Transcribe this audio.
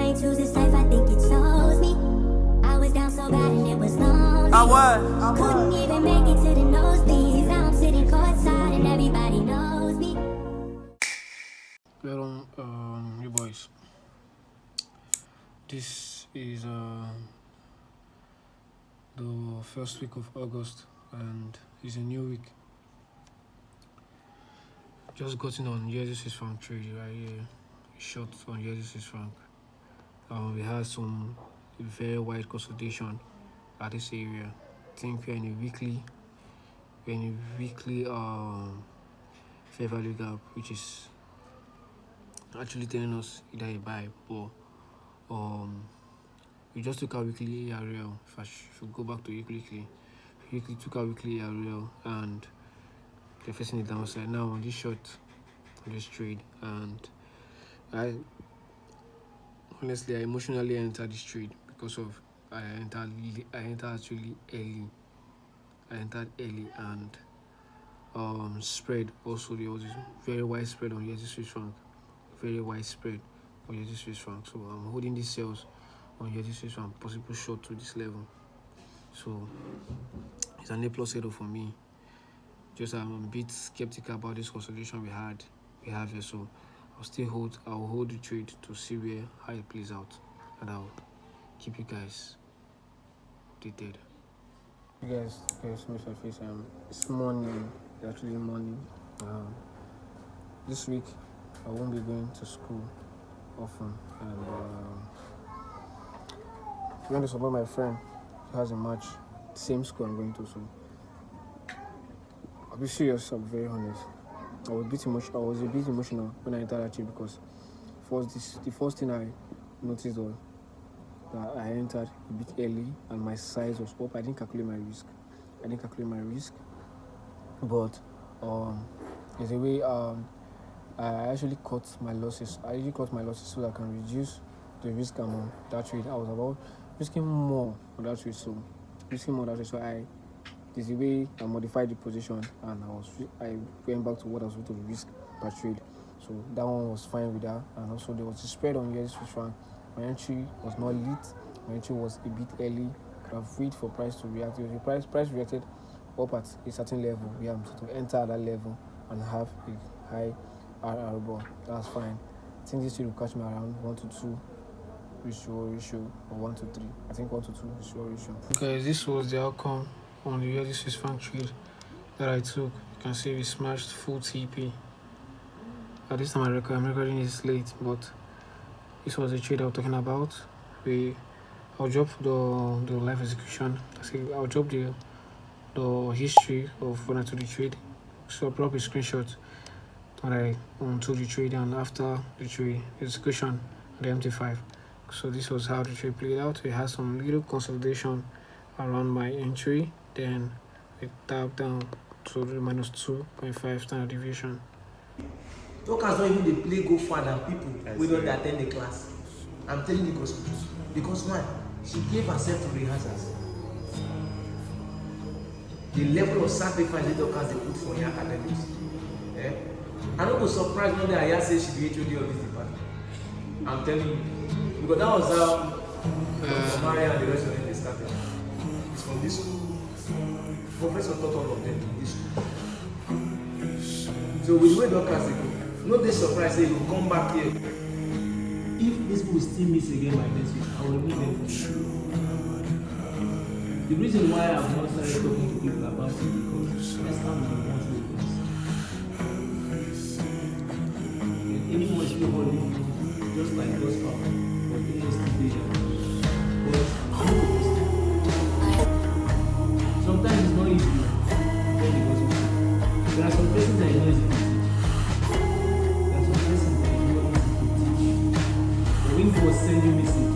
ain't choose this life, I think it chose me. I was down so bad and it was lonely. Couldn't even make it to the nosebleeds. Now I'm sitting courtside and everybody knows me. Well, you boys, this is the first week of August and it's a new week. Just gotten on Jesus Frank trade right here. Short on Jesus Frank. We had some very wide consolidation at this area. I think we're in a weekly fair value gap, which is actually telling us either a buy or we just took our weekly ARL. If I should go back to weekly took our weekly ARL and they're facing the downside now on this short, on this trade. And I emotionally entered this trade because of I entered early and spread also. There was this very wide spread on USD Swiss franc, very wide spread on USD Swiss franc. So I'm holding these sales on USD Swiss franc, possible short to this level. So it's an A plus settle for me. Just I'm a bit skeptical about this consolidation we have here. So I'll hold the trade to see how it plays out, and I'll keep you guys updated. You guys see my face. It's morning. It's actually morning. This week I won't be going to school often, and I'm going to support my friend who has a match. Same school I'm going to, so I'll be serious. I'll be very honest. I was a bit emotional when I entered actually because the first thing I noticed was that I entered a bit early and my size was up. I didn't calculate my risk. But there's a way I actually cut my losses. So that I can reduce the risk I'm on that trade. I was about risking more on that trade, so there's a way I modified the position and I went back to what I was going to risk per trade. So that one was fine with that. And also there was a spread on USD Swiss franc. My entry was not lit. My entry was a bit early. Could have waited for price to react. If the price reacted up at a certain level, we have to enter at that level and have a high RR ball. That's fine. I think this trade will catch me around 1-2 ratio or 1-3. I think 1-2 ratio. Okay, this was the outcome on the USD Swiss franc trade that I took. You can see we smashed full TP. At this time I'm recording this late, but this was the trade I was talking about. I'll drop the live execution. I'll drop the history of when I took the trade. So I'll drop a screenshot when I took the trade and after the trade execution at the MT5. So this was how the trade played out. We had some little consolidation around my entry, then it tapped down to the minus 2.5 standard deviation. Talkers don't even play go further than people who don't attend the class. I'm telling you because why? She gave herself to rehearsals. The level of sacrifice the doctors they put for your academics. I'm not surprised when I say she be HOD of this department. I'm telling you. Because that was how Maria and the rest of them they started. It's from this school. Professor taught all of them in this school. So with the way doctors they go, no dey surprised say you come back here. If this people still miss again by next week, I will meet them for sure. The reason why I've not started talking to people about it because next time we want to do this. Anyone is still holding just like those power, but they just stay there. But sometimes it's not easy because there are some places that you know is easy. When he was sending message,